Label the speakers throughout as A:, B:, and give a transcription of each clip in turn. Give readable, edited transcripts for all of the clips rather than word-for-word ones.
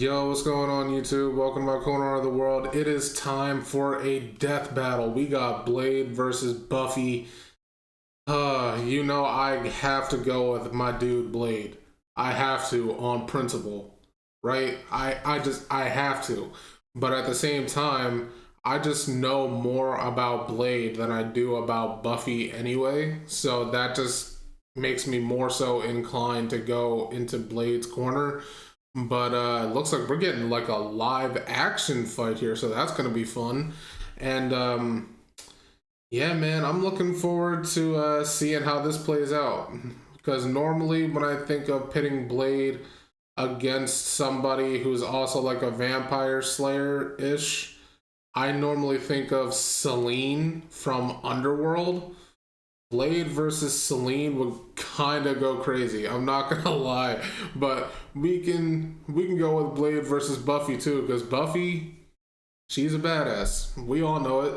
A: Yo, what's going on YouTube? Welcome to my corner of the world. It is time for a death battle. We got Blade versus Buffy. You know I have to go with my dude Blade. I have to on principle, right? I have to. But at the same time, I just know more about Blade than I do about Buffy anyway. So that just makes me more so inclined to go into Blade's corner. But it looks like we're getting like a live action fight here, so that's gonna be fun. And yeah, man, I'm looking forward to seeing how this plays out, because normally when I think of pitting Blade against somebody who's also like a vampire slayer ish, I normally think of Selene from Underworld. Blade versus Selene would kind of go crazy. I'm not gonna lie, but we can go with Blade versus Buffy too, because Buffy, she's a badass. We all know it.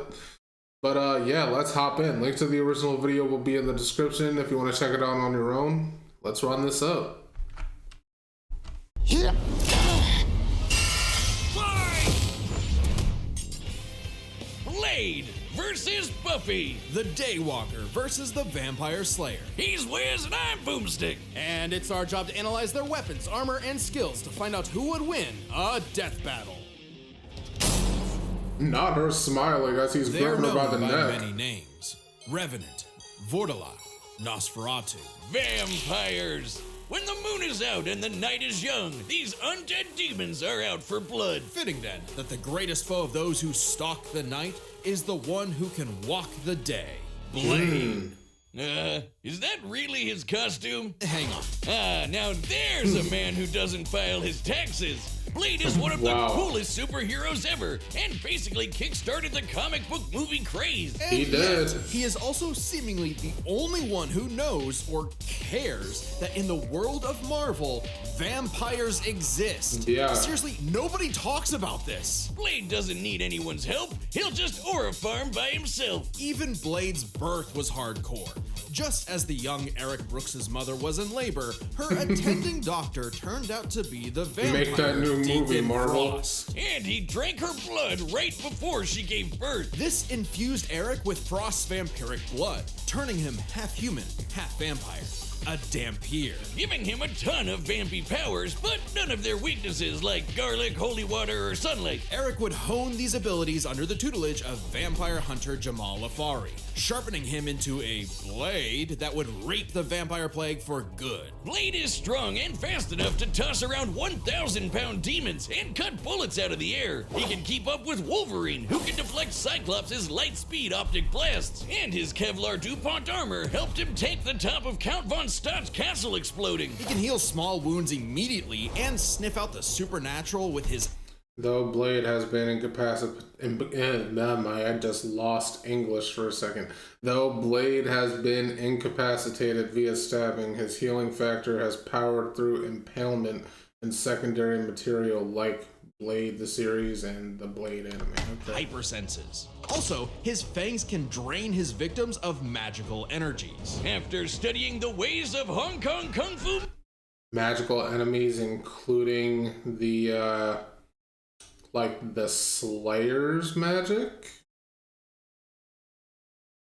A: But yeah, let's hop in. Link to the original video will be in the description if you want to check it out on your own. Let's run this up.
B: Yeah.
C: Blade versus Buffy.
D: The Daywalker versus the Vampire Slayer.
C: He's Wiz and I'm Boomstick.
D: And it's our job to analyze their weapons, armor, and skills to find out who would win a death battle.
A: Not her smiling as he's gripping her by the neck.
D: Many names: Revenant, Vortilac, Nosferatu.
C: Vampires. When the moon is out and the night is young, these undead demons are out for blood.
D: Fitting then that the greatest foe of those who stalk the night is the one who can walk the day.
C: Blade. Is that really his costume?
D: Hang on.
C: Now there's a man who doesn't file his taxes. Blade is one of the coolest superheroes ever, and basically kickstarted the comic book movie craze.
D: And
A: he did.
D: He is also seemingly the only one who knows or cares that in the world of Marvel, vampires exist.
A: Yeah.
D: Seriously, nobody talks about this.
C: Blade doesn't need anyone's help. He'll just aura farm by himself.
D: Even Blade's birth was hardcore. Just as the young Eric Brooks' mother was in labor, her attending doctor turned out to be the vampire.
A: Make that new movie, Marvel.
D: Frost.
C: And he drank her blood right before she gave birth.
D: This infused Eric with Frost's vampiric blood, turning him half human, half vampire. A Dampier.
C: Giving him a ton of vampy powers, but none of their weaknesses like garlic, holy water, or sunlight.
D: Eric would hone these abilities under the tutelage of vampire hunter Jamal Afari, sharpening him into a blade that would rape the vampire plague for good.
C: Blade is strong and fast enough to toss around 1,000-pound demons and cut bullets out of the air. He can keep up with Wolverine, who can deflect Cyclops' light-speed optic blasts. And his Kevlar DuPont armor helped him take the top of Count Von Stott's castle exploding.
D: He can heal small wounds immediately and sniff out the supernatural with his...
A: Though Blade has been incapacitated, I just lost English for a second. Though Blade has been incapacitated via stabbing, his healing factor has powered through impalement and secondary material like Blade the series and the Blade anime. Okay.
D: hypersenses. Also, his fangs can drain his victims of magical energies.
C: After studying the ways of Hong Kong Kung Fu,
A: Magical enemies including the like the Slayer's magic?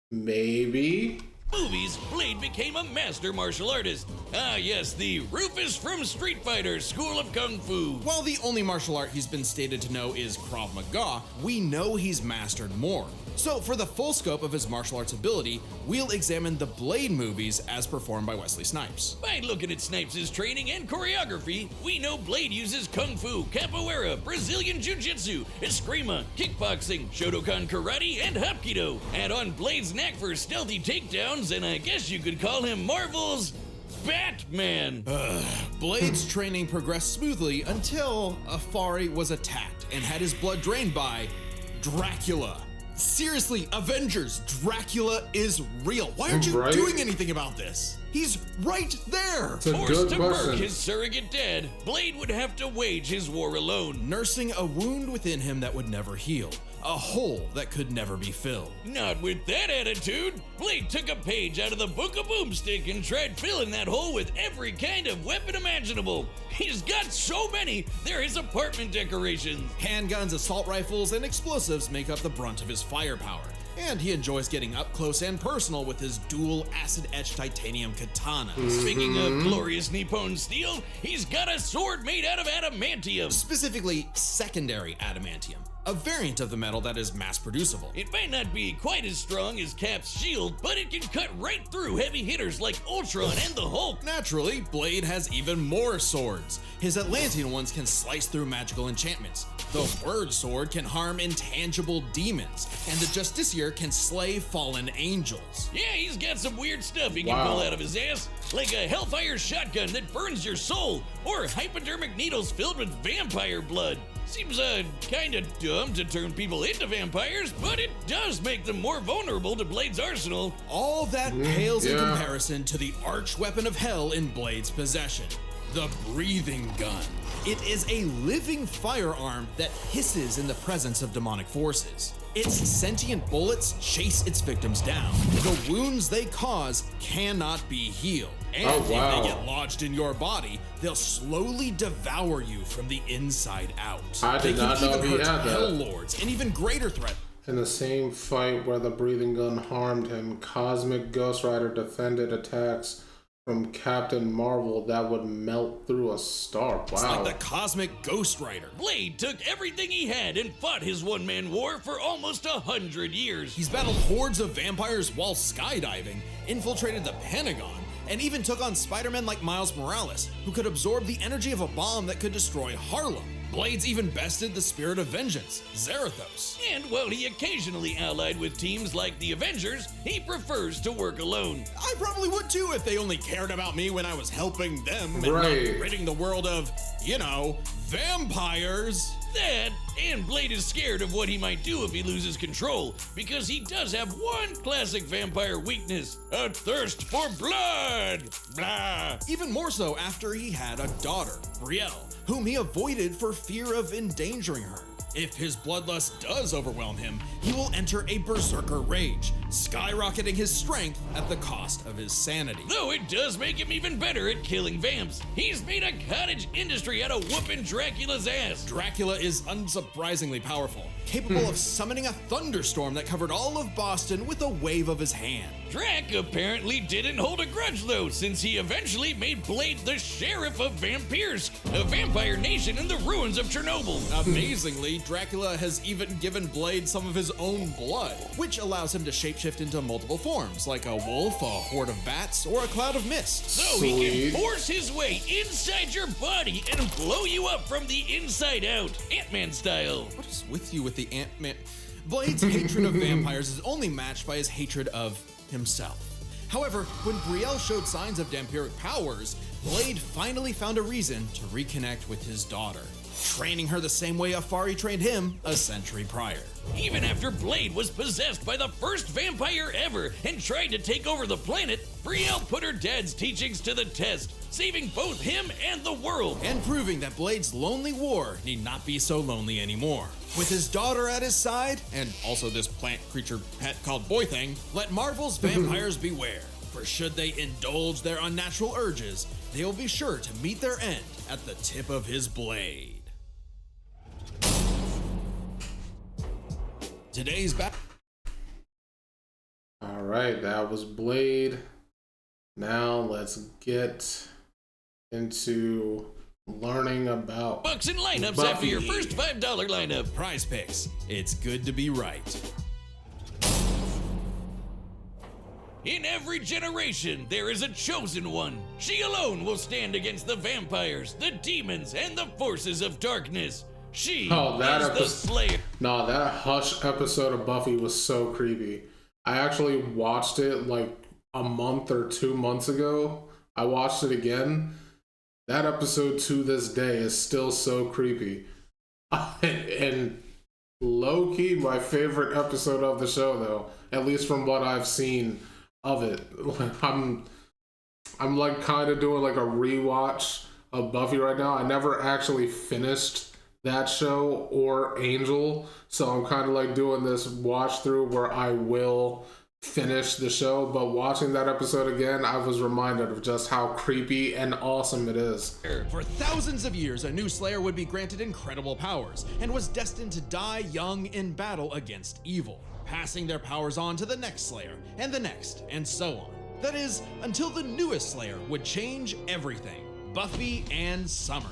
A: Maybe?
C: movies, Blade became a master martial artist. Ah yes, the Rufus from Street Fighter School of Kung Fu.
D: While the only martial art he's been stated to know is Krav Maga, we know he's mastered more. So for the full scope of his martial arts ability, we'll examine the Blade movies as performed by Wesley Snipes.
C: By looking at Snipes' training and choreography, we know Blade uses Kung Fu, Capoeira, Brazilian Jiu-Jitsu, Eskrima, Kickboxing, Shotokan Karate, and Hapkido. Add on Blade's knack for stealthy takedowns, and I guess you could call him Marvel's Batman.
D: Blade's training progressed smoothly until Afari was attacked and had his blood drained by Dracula. Seriously, Avengers, Dracula is real. Why aren't you doing anything about this? He's right there.
A: It's a
C: Forced
A: good
C: to
A: question.
C: murk his surrogate dad, Blade would have to wage his war alone.
D: Nursing a wound within him that would never heal. a hole that could never be filled.
C: Not with that attitude. Blade took a page out of the Book of Boomstick and tried filling that hole with every kind of weapon imaginable. He's got so many, they're his apartment decorations.
D: Handguns, assault rifles, and explosives make up the brunt of his firepower. And he enjoys getting up close and personal with his dual acid-etched titanium katana.
C: Speaking of glorious Nippon steel, he's got a sword made out of adamantium.
D: Specifically, secondary adamantium, a variant of the metal that is mass-producible.
C: It might not be quite as strong as Cap's shield, but it can cut right through heavy hitters like Ultron and the Hulk.
D: Naturally, Blade has even more swords. His Atlantean ones can slice through magical enchantments. The Word Sword can harm intangible demons, and the Justiciar can slay fallen angels.
C: Yeah, he's got some weird stuff he can pull out of his ass, like a Hellfire shotgun that burns your soul, or hypodermic needles filled with vampire blood. Seems kinda dumb to turn people into vampires, but it does make them more vulnerable to Blade's arsenal.
D: All that pales in comparison to the arch weapon of hell in Blade's possession, the breathing gun. It is a living firearm that hisses in the presence of demonic forces. Its sentient bullets chase its victims down. The wounds they cause cannot be healed. And if they get lodged in your body, they'll slowly devour you from the inside out.
A: I did not know he had that.
D: Hell lords, an even greater threat.
A: In the same fight where the breathing gun harmed him, Cosmic Ghost Rider defended attacks from Captain Marvel that would melt through a star. Wow.
D: It's like the Cosmic Ghost Rider.
C: Blade took everything he had and fought his one-man war for almost 100 years.
D: He's battled hordes of vampires while skydiving, infiltrated the Pentagon, and even took on Spider-Men like Miles Morales, who could absorb the energy of a bomb that could destroy Harlem. Blade's even bested the Spirit of Vengeance, Zarathos.
C: And while he occasionally allied with teams like the Avengers, he prefers to work alone.
D: I probably would too if they only cared about me when I was helping them and not ridding the world of, vampires.
C: That, and Blade is scared of what he might do if he loses control, because he does have one classic vampire weakness: a thirst for blood. Blah.
D: Even more so after he had a daughter, Brielle, whom he avoided for fear of endangering her. If his bloodlust does overwhelm him, he will enter a berserker rage, skyrocketing his strength at the cost of his sanity.
C: Though it does make him even better at killing vamps. He's made a cottage industry out of whooping Dracula's ass.
D: Dracula is unsurprisingly powerful, capable of summoning a thunderstorm that covered all of Boston with a wave of his hand.
C: Drac apparently didn't hold a grudge though, since he eventually made Blade the sheriff of vampires, a vampire nation in the ruins of Chernobyl.
D: Amazingly, Dracula has even given Blade some of his own blood, which allows him to shapeshift into multiple forms, like a wolf, a horde of bats, or a cloud of mist.
C: So he can force his way inside your body and blow you up from the inside out, Ant-Man style.
D: What is with you with the Ant-Man? Blade's hatred of vampires is only matched by his hatred of himself. However, when Brielle showed signs of vampiric powers, Blade finally found a reason to reconnect with his daughter, training her the same way Afari trained him a century prior.
C: Even after Blade was possessed by the first vampire ever and tried to take over the planet, Brielle put her dad's teachings to the test, saving both him and the world.
D: And proving that Blade's lonely war need not be so lonely anymore. With his daughter at his side, and also this plant creature pet called Boy Thing, let Marvel's vampires beware. For should they indulge their unnatural urges, they will be sure to meet their end at the tip of his blade. Today's
A: All right, that was Blade. Now let's get into learning about
C: Bucks and lineups
A: Buffy.
C: after your first $5 lineup.
D: Prize Picks. It's good to be right.
C: In every generation, there is a chosen one. She alone will stand against the vampires, the demons, and the forces of darkness. She is the Slayer.
A: No, that Hush episode of Buffy was so creepy. I actually watched it like a month or 2 months ago. I watched it again. That episode to this day is still so creepy. And low-key my favorite episode of the show though, at least from what I've seen of it. I'm like kind of doing like a rewatch of Buffy right now. I never actually finished that show or Angel. So I'm kind of like doing this watch through where I will finish the show. But watching that episode again, I was reminded of just how creepy and awesome it is.
D: For thousands of years, a new Slayer would be granted incredible powers and was destined to die young in battle against evil, passing their powers on to the next Slayer and the next, and so on. That is, until the newest Slayer would change everything, Buffy Ann Summers.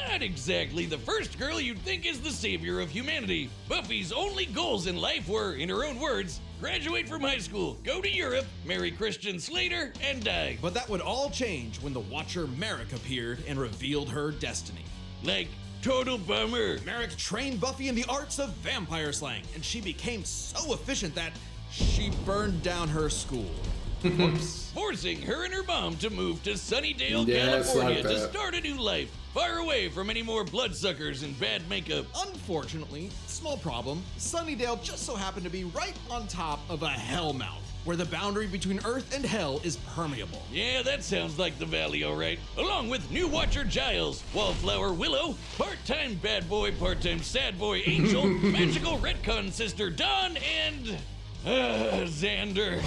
C: Not exactly the first girl you'd think is the savior of humanity. Buffy's only goals in life were, in her own words, graduate from high school, go to Europe, marry Christian Slater, and die.
D: But that would all change when the Watcher Merrick appeared and revealed her destiny.
C: Like, total bummer.
D: Merrick trained Buffy in the arts of vampire slaying, and she became so efficient that she burned down her school.
C: Forcing her and her mom to move to Sunnydale,
A: Yes,
C: California
A: like
C: to
A: that.
C: start a new life, far away from any more bloodsuckers and bad makeup.
D: Unfortunately, small problem, Sunnydale just so happened to be right on top of a hellmouth, where the boundary between Earth and Hell is permeable.
C: Yeah, that sounds like the Valley, alright. Along with new Watcher Giles, Wallflower Willow, part-time bad boy, part-time sad boy Angel, magical retcon sister Dawn, and Xander.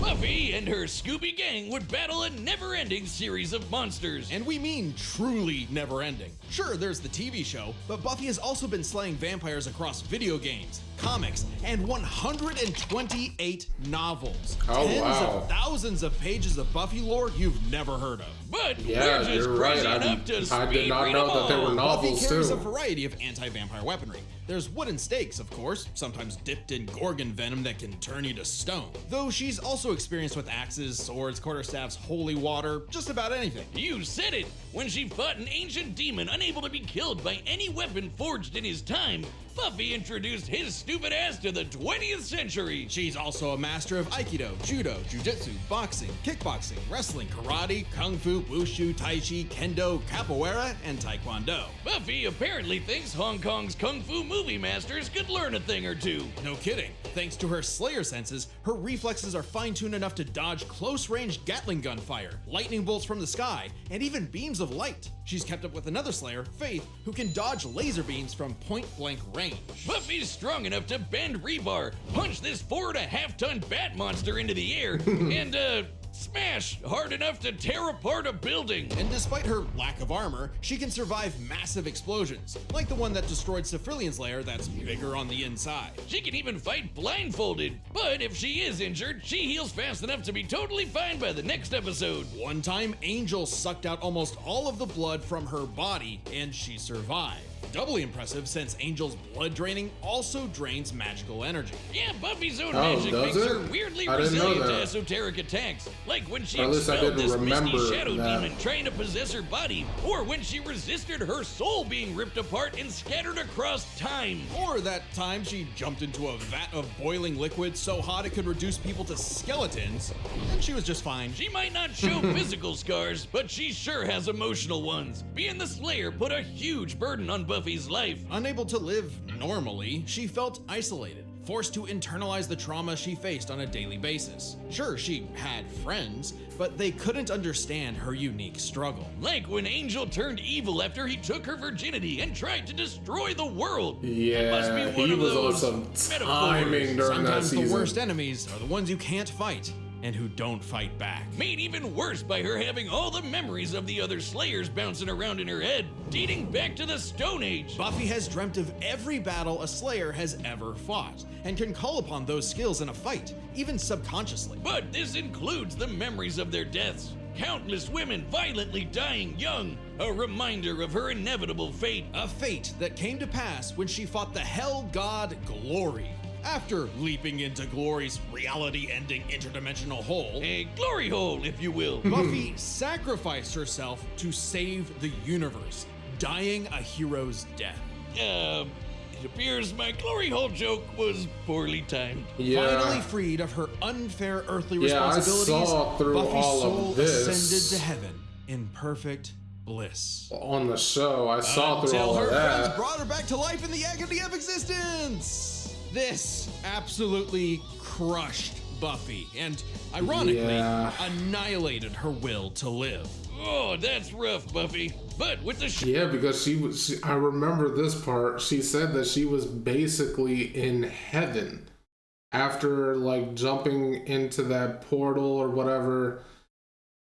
C: Buffy and her Scooby gang would battle a never-ending series of monsters.
D: And we mean truly never-ending. Sure, there's the TV show, but Buffy has also been slaying vampires across video games, comics, and 128 novels.
A: Oh,
D: Tens
A: wow.
D: of thousands of pages of Buffy lore you've never heard of.
C: But
A: Yeah,
C: we're just
A: you're right.
C: crazy enough to
A: I did
C: speed
A: not
C: read
A: know
C: them
A: that they were
C: all.
A: novels.
D: Buffy carries
A: too.
D: a variety of anti-vampire weaponry. There's wooden stakes, of course, sometimes dipped in gorgon venom that can turn you to stone. Though she's also experienced with axes, swords, quarterstaffs, holy water, just about anything.
C: You said it! When she fought an ancient demon unable to be killed by any weapon forged in his time, Buffy introduced his stupid ass to the 20th century.
D: She's also a master of Aikido, Judo, Jiu-Jitsu, boxing, kickboxing, wrestling, karate, kung fu, wushu, tai chi, kendo, capoeira, and taekwondo.
C: Buffy apparently thinks Hong Kong's kung fu movie masters could learn a thing or two.
D: No kidding. Thanks to her Slayer senses, her reflexes are fine-tuned enough to dodge close-range Gatling gun fire, lightning bolts from the sky, and even beams of light. She's kept up with another Slayer, Faith, who can dodge laser beams from point-blank range.
C: Buffy's strong enough to bend rebar, punch this 4.5-ton bat monster into the air, and smash hard enough to tear apart a building.
D: And despite her lack of armor, she can survive massive explosions, like the one that destroyed Cephalian's lair that's bigger on the inside.
C: She can even fight blindfolded, but if she is injured, she heals fast enough to be totally fine by the next episode.
D: One time, Angel sucked out almost all of the blood from her body, and she survived. Doubly impressive since Angel's blood draining also drains magical energy.
C: Yeah, Buffy's own
A: Oh,
C: magic
A: does
C: makes
A: it?
C: her weirdly
A: I didn't know
C: resilient to
A: that.
C: esoteric attacks, like when she
A: Or at least I
C: expelled
A: didn't
C: this misty
A: remember
C: shadow
A: that.
C: demon trying to possess her body, or when she resisted her soul being ripped apart and scattered across time.
D: Or that time she jumped into a vat of boiling liquid so hot it could reduce people to skeletons, and she was just fine.
C: She might not show physical scars, but she sure has emotional ones. Being the Slayer put a huge burden on Buffy's life.
D: Unable to live normally, she felt isolated, forced to internalize the trauma she faced on a daily basis. Sure, she had friends, but they couldn't understand her unique struggle.
C: Like when Angel turned evil after he took her virginity and tried to destroy the world.
A: Yeah,
C: It must be one
A: he
C: of
A: was on
C: those
A: some
C: metaphors.
A: timing during that
D: Sometimes the
A: season.
D: worst enemies are the ones you can't fight and who don't fight back.
C: Made even worse by her having all the memories of the other Slayers bouncing around in her head, dating back to the Stone Age.
D: Buffy has dreamt of every battle a Slayer has ever fought, and can call upon those skills in a fight, even subconsciously.
C: But this includes the memories of their deaths. Countless women violently dying young, a reminder of her inevitable fate.
D: A fate that came to pass when she fought the Hell God Glory. After leaping into Glory's reality-ending interdimensional hole,
C: A glory hole, if you will.
D: Buffy sacrificed herself to save the universe, dying a hero's death.
C: It appears my glory hole joke was poorly timed.
A: Yeah.
D: Finally freed of her unfair earthly
A: Yeah, I
D: responsibilities,
A: saw through
D: Buffy's
A: all of
D: soul
A: this.
D: ascended to heaven in perfect bliss.
A: On the show, I saw through
D: Until
A: all
D: her
A: of
D: friends
A: that.
D: brought her back to life in the agony of existence. This absolutely crushed Buffy and, ironically,
A: Yeah.
D: annihilated her will to live.
C: Oh, that's rough, Buffy. But with the
A: Yeah, because I remember this part. She said that she was basically in heaven after like jumping into that portal or whatever.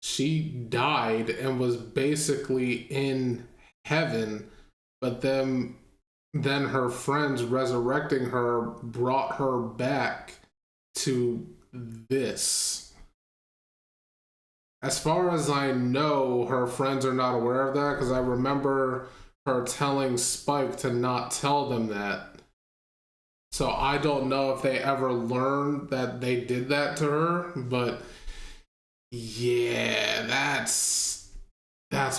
A: She died and was basically in heaven, but then her friends resurrecting her brought her back to this. As far as I know, her friends are not aware of that because I remember her telling Spike to not tell them that. So I don't know if they ever learned that they did that to her, but yeah, that's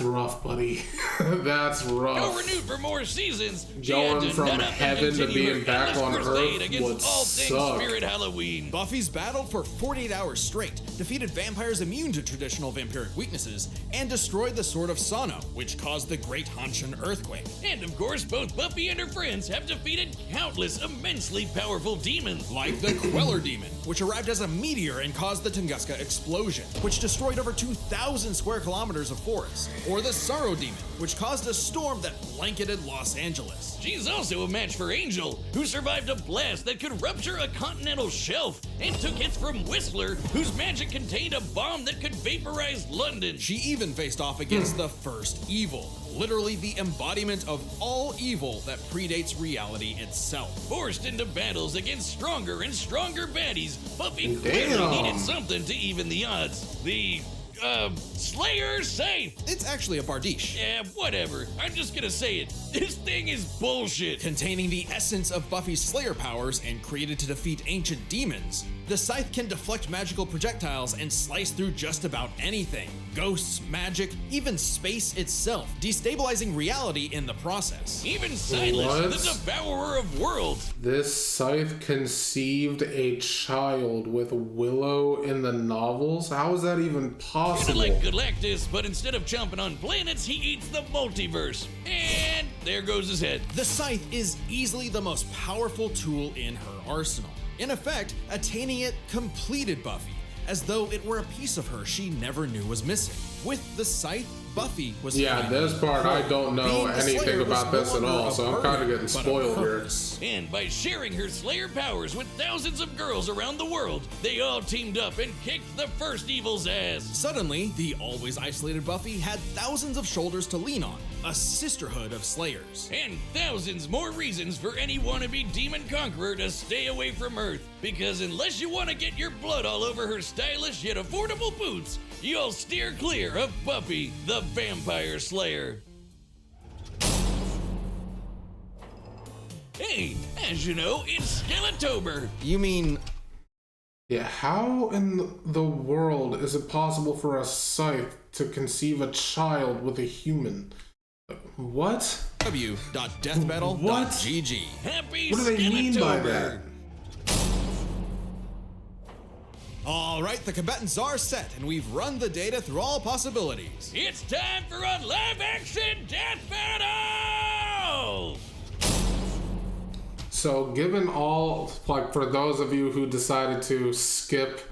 A: rough, buddy. That's rough.
C: Go renewed for more seasons. She
A: Going
C: had to
A: from
C: nut up and
A: heaven to
C: continue
A: being
C: her
A: back
C: endless
A: on
C: crusade
A: Earth
C: against
A: would
C: all things
A: suck.
C: Spirit Halloween.
D: Buffy's battled for 48 hours straight, defeated vampires immune to traditional vampiric weaknesses, and destroyed the Sword of Sano, which caused the Great Hanshin earthquake.
C: And of course, both Buffy and her friends have defeated countless immensely powerful demons.
D: Like the Queller Demon, which arrived as a meteor and caused the Tunguska explosion, which destroyed over 2,000 square kilometers of forest. Or the Sorrow Demon, which caused a storm that blanketed Los Angeles.
C: She's also a match for Angel, who survived a blast that could rupture a continental shelf, and took hits from Whistler, whose magic contained a bomb that could vaporize London.
D: She even faced off against the First Evil, literally the embodiment of all evil that predates reality itself.
C: Forced into battles against stronger and stronger baddies, Buffy
A: Damn.
C: clearly needed something to even the odds. The Slayer safe.
D: It's actually a Bardiche.
C: Yeah, whatever. I'm just gonna say it. This thing is bullshit.
D: Containing the essence of Buffy's Slayer powers and created to defeat ancient demons, the scythe can deflect magical projectiles and slice through just about anything. Ghosts, magic, even space itself, destabilizing reality in the process.
C: Even Silas,
A: What?
C: the devourer of worlds.
A: This scythe conceived a child with Willow in the novels? How is that even
C: Kinda
A: possible?
C: like Galactus, but instead of chomping on planets, he eats the multiverse. And there goes his head.
D: The scythe is easily the most powerful tool in her arsenal. In effect, attaining it completed Buffy, as though it were a piece of her she never knew was missing. With the scythe, Buffy was
A: Yeah,
D: free.
A: this part I don't know
D: Being the
A: anything
D: Slayer was
A: about
D: no
A: this at
D: longer
A: all,
D: a
A: so I'm
D: burden,
A: kind of getting
D: but a
A: spoiled here.
D: purpose.
C: And by sharing her Slayer powers with thousands of girls around the world, they all teamed up and kicked the first evil's ass.
D: Suddenly, the always isolated Buffy had thousands of shoulders to lean on, a sisterhood of Slayers.
C: And thousands more reasons for any wannabe demon conqueror to stay away from Earth. Because unless you want to get your blood all over her stylish yet affordable boots, you'll steer clear of Buffy, the Vampire Slayer. Hey, as you know, it's Skeletober.
D: You mean
A: Yeah, how in the world is it possible for a scythe to conceive a child with a human? What?
D: w.deathbattle.gg?
C: Happy
A: What do they mean by that?
D: All right, the combatants are set, and we've run the data through all possibilities.
C: It's time for a live-action death battle!
A: So, given all, like, for those of you who decided to skip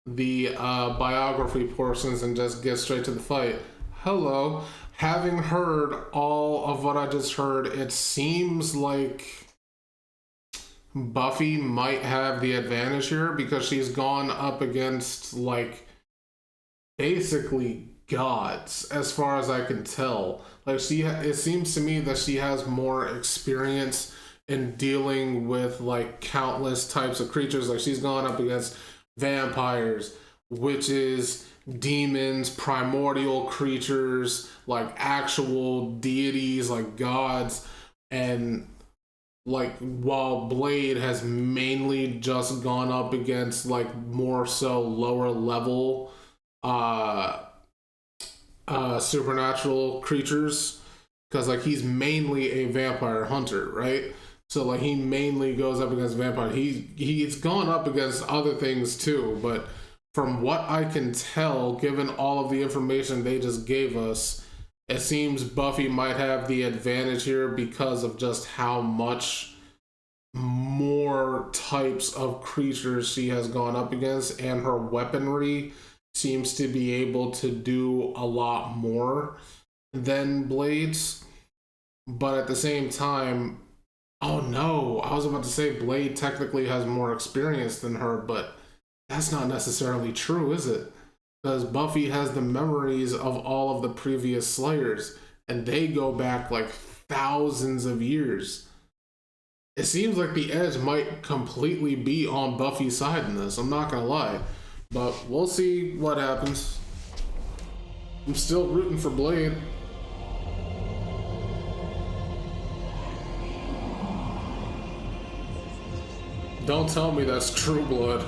A: the biography portions and just get straight to the fight, hello. Having heard all of what I just heard, it seems like Buffy might have the advantage here because she's gone up against, like, basically gods, as far as I can tell. Like, it seems to me that she has more experience in dealing with, like, countless types of creatures. Like, she's gone up against vampires, witches, demons, primordial creatures, like actual deities, like gods, and like while Blade has mainly just gone up against like more so lower level supernatural creatures, because like he's mainly a vampire hunter, right? So like he mainly goes up against vampire. He's gone up against other things too, but from what I can tell, given all of the information they just gave us, it seems Buffy might have the advantage here because of just how much more types of creatures she has gone up against, and her weaponry seems to be able to do a lot more than Blade's. But at the same time, oh no, I was about to say Blade technically has more experience than her, but that's not necessarily true, is it? Because Buffy has the memories of all of the previous Slayers, and they go back like thousands of years. It seems like the edge might completely be on Buffy's side in this, I'm not gonna lie. But we'll see what happens. I'm still rooting for Blade. Don't tell me that's True Blood.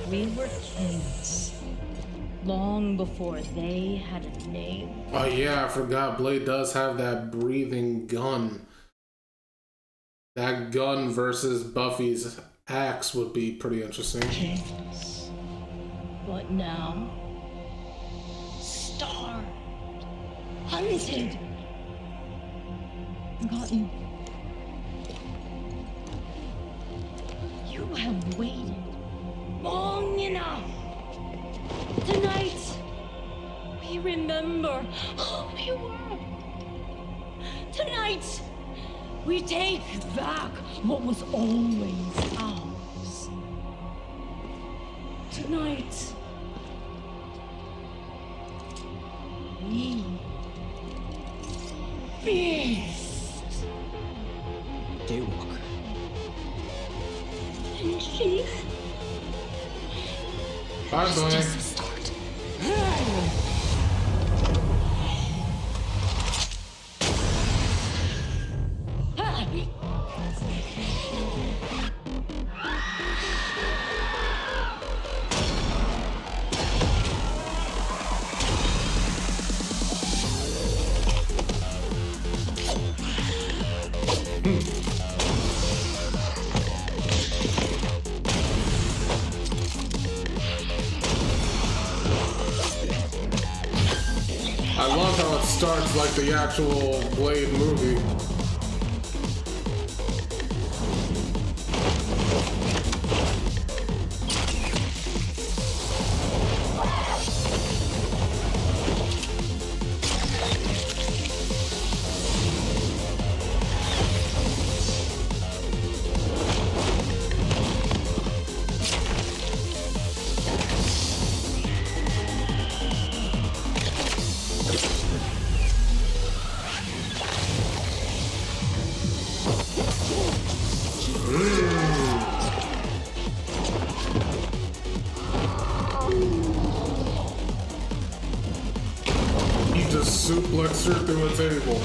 B: We were kids, long before they had a name.
A: Oh yeah, I forgot Blade does have that breathing gun. That gun versus Buffy's axe would be pretty interesting.
B: Kings. But now, starved, hunted, forgotten. You have waited long enough. Tonight, we remember who we were. Tonight, we take back what was always ours. Tonight, we feast.
E: Daywalker.
B: And she
A: Bye bye.
B: just a start.
A: I love how it starts like the actual Blade movie. He just suplexed her through a table.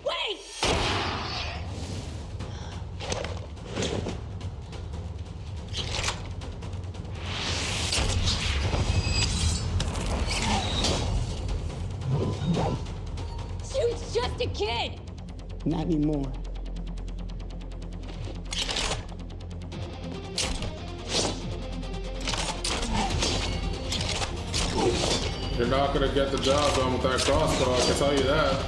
B: Wait! Suit's just a kid!
E: Not anymore.
A: You're not gonna get the job done with that crossbow, I can tell you that.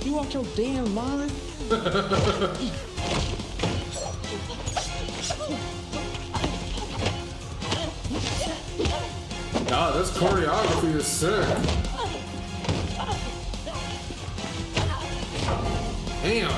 E: You out your damn mind?
A: God, this choreography is sick. Damn.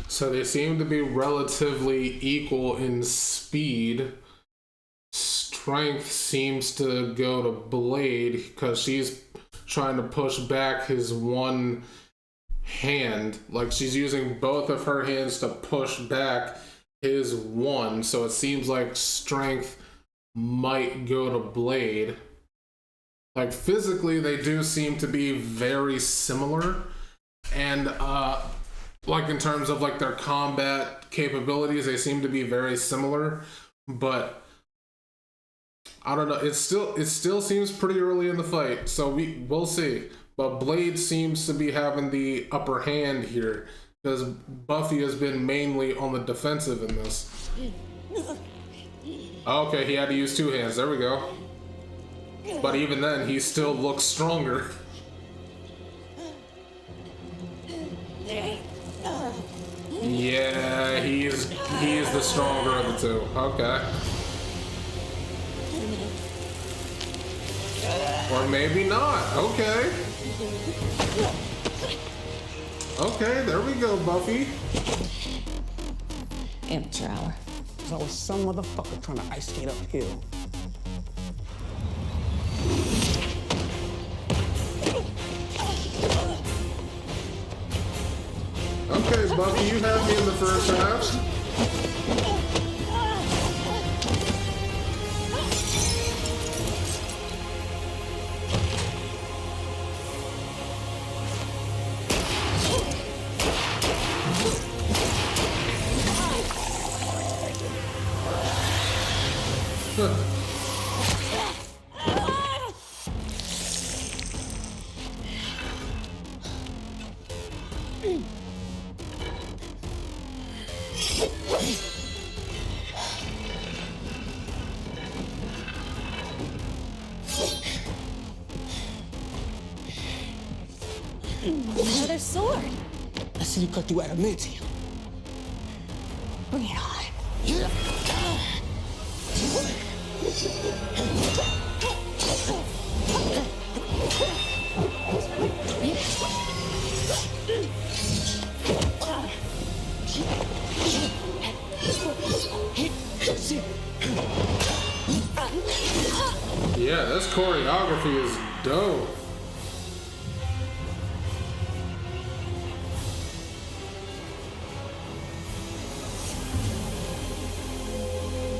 A: So they seem to be relatively equal in speed. Strength seems to go to Blade because she's trying to push back his one hand. Like she's using both of her hands to push back his one. So it seems like strength might go to Blade. Like physically, they do seem to be very similar. And like in terms of like their combat capabilities, they seem to be very similar. But I don't know. It still seems pretty early in the fight, so we'll see. But Blade seems to be having the upper hand here because Buffy has been mainly on the defensive in this. Okay, he had to use two hands. There we go. But even then, he still looks stronger. Yeah, he is the stronger of the two. Okay. Or maybe not. Okay. Okay, there we go, Buffy.
E: Amateur hour. There's always some motherfucker trying to ice skate uphill.
A: Okay, Buffy, you had me in the first half.
B: Another sword.
E: I see you cut through adamantium.
B: Bring it on.
A: Yeah, this choreography is dope.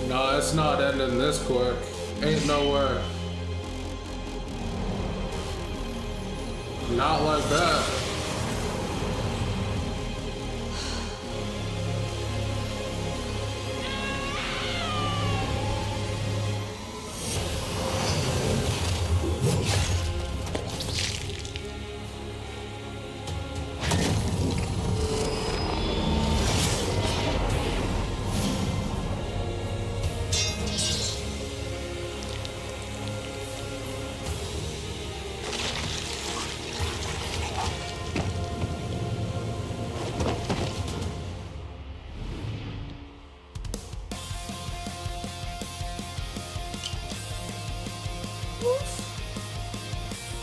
A: No, it's not ending this quick. Ain't no way. Not like that.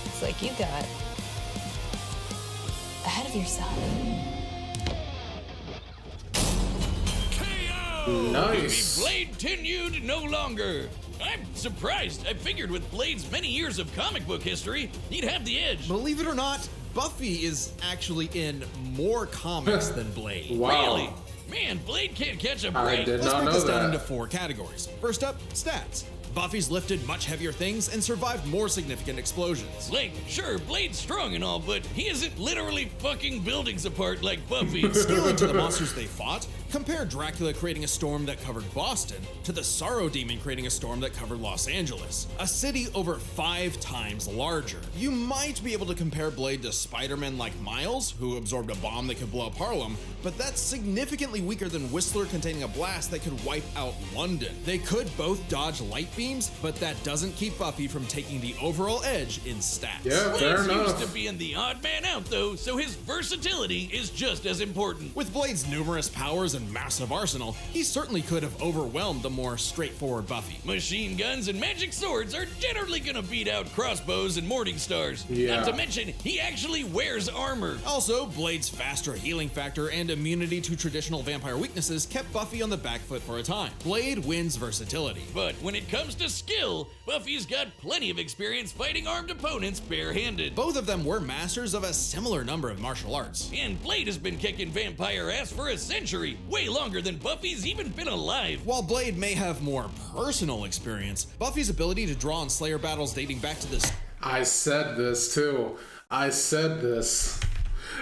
B: It's like you got ahead of yourself.
C: KO!
A: Nice.
C: Blade tenued no longer. I'm surprised. I figured with Blade's many years of comic book history, he'd have the edge.
D: Believe it or not, Buffy is actually in more comics than Blade.
A: Wow.
C: Really? Man, Blade can't catch a
A: I
C: break.
A: did
D: Let's
A: not
D: break
A: know
D: this down into
A: that.
D: 4 categories. First up, stats. Buffy's lifted much heavier things and survived more significant explosions.
C: Like, sure, Blade's strong and all, but he isn't literally fucking buildings apart like Buffy.
D: Scaling to the monsters they fought, Compare Dracula creating a storm that covered Boston to the Sorrow Demon creating a storm that covered Los Angeles, a city over 5 times larger. You might be able to compare Blade to Spider-Man like Miles, who absorbed a bomb that could blow up Harlem, but that's significantly weaker than Whistler containing a blast that could wipe out London. They could both dodge light beams, but that doesn't keep Buffy from taking the overall edge in stats.
A: Yeah, fair
C: Blade's
A: enough.
C: used to being the odd man out though, so his versatility is just as important.
D: With Blade's numerous powers and massive arsenal, he certainly could have overwhelmed the more straightforward Buffy.
C: Machine guns and magic swords are generally gonna beat out crossbows and morning stars.
A: Yeah.
C: Not to mention, he actually wears armor.
D: Also, Blade's faster healing factor and immunity to traditional vampire weaknesses kept Buffy on the back foot for a time. Blade wins versatility.
C: But when it comes to skill, Buffy's got plenty of experience fighting armed opponents barehanded.
D: Both of them were masters of a similar number of martial arts.
C: And Blade has been kicking vampire ass for a century, way longer than Buffy's even been alive.
D: While Blade may have more personal experience, Buffy's ability to draw on Slayer battles dating back to the
A: I said this too. I said this.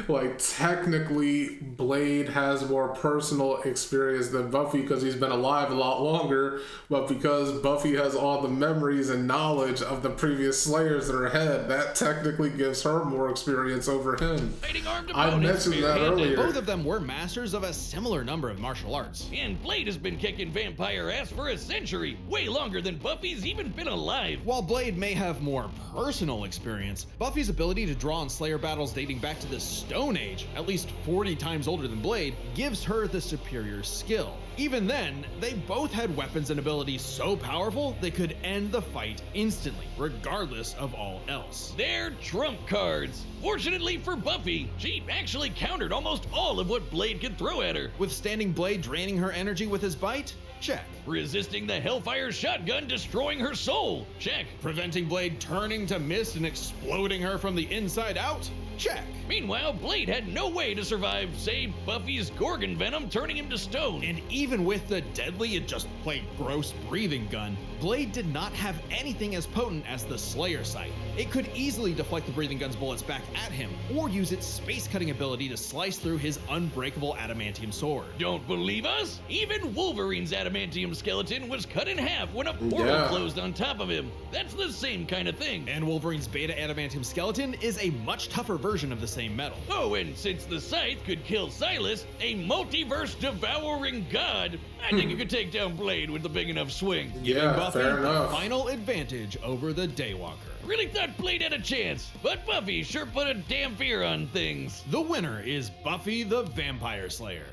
A: Like, technically, Blade has more personal experience than Buffy because he's been alive a lot longer, but because Buffy has all the memories and knowledge of the previous Slayers in her head, that technically gives her more experience over him.
C: Fighting armed
A: I
C: opponents
A: mentioned that
C: barehanded.
A: earlier.
D: Both of them were masters of a similar number of martial arts.
C: And Blade has been kicking vampire ass for a century, way longer than Buffy's even been alive.
D: While Blade may have more personal experience, Buffy's ability to draw on Slayer battles dating back to the Stone Age, at least 40 times older than Blade, gives her the superior skill. Even then, they both had weapons and abilities so powerful they could end the fight instantly, regardless of all else.
C: They're trump cards. Fortunately for Buffy, she actually countered almost all of what Blade could throw at her.
D: Withstanding Blade draining her energy with his bite? Check.
C: Resisting the Hellfire shotgun destroying her soul? Check.
D: Preventing Blade turning to mist and exploding her from the inside out? Check.
C: Meanwhile, Blade had no way to survive, say, Buffy's Gorgon venom turning him to stone.
D: And even with the deadly and just plain gross breathing gun, Blade did not have anything as potent as the Slayer Sight. It could easily deflect the breathing gun's bullets back at him, or use its space-cutting ability to slice through his unbreakable adamantium sword.
C: Don't believe us? Even Wolverine's adamantium skeleton was cut in half when a portal
A: Yeah.
C: closed on top of him. That's the same kind of thing.
D: And Wolverine's beta adamantium skeleton is a much tougher version of the same metal.
C: Oh, and since the Scythe could kill Silas, a multiverse devouring god, I think you could take down Blade with a big enough swing.
A: Yeah,
D: Buffy
A: fair
D: the
A: enough.
D: final advantage over the Daywalker.
C: Really thought Blade had a chance, but Buffy sure put a damn fear on things.
D: The winner is Buffy the Vampire Slayer.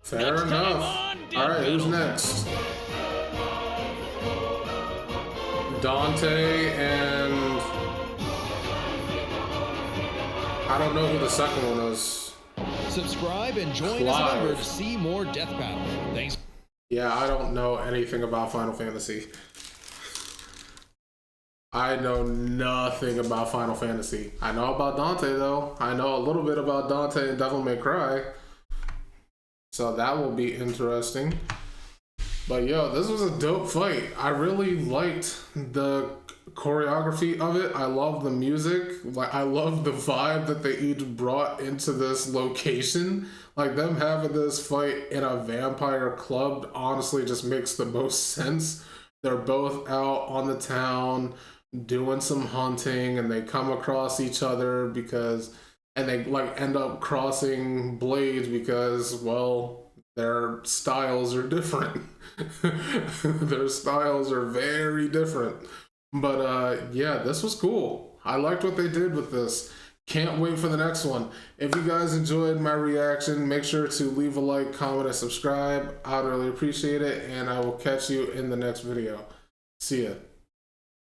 A: Fair
C: Next time
A: enough.
C: on Death
A: All right, who's
C: Battle.
A: next? Dante and I don't know who the second one is.
D: Subscribe and join as a member to see more Death Battle. Thanks.
A: Yeah, I don't know anything about Final Fantasy. I know nothing about Final Fantasy. I know about Dante though. I know a little bit about Dante and Devil May Cry. So that will be interesting. But yo, this was a dope fight. I really liked the choreography of it. I love the music. Like, I love the vibe that they each brought into this location. Like, them having this fight in a vampire club honestly just makes the most sense. They're both out on the town doing some hunting, and they come across each other and they like end up crossing blades because, well, their styles are different. Their styles are very different. But yeah, this was cool. I liked what they did with this. Can't wait for the next one. If you guys enjoyed my reaction, make sure to leave a like, comment, and subscribe. I'd really appreciate it, and I will catch you in the next video. See ya.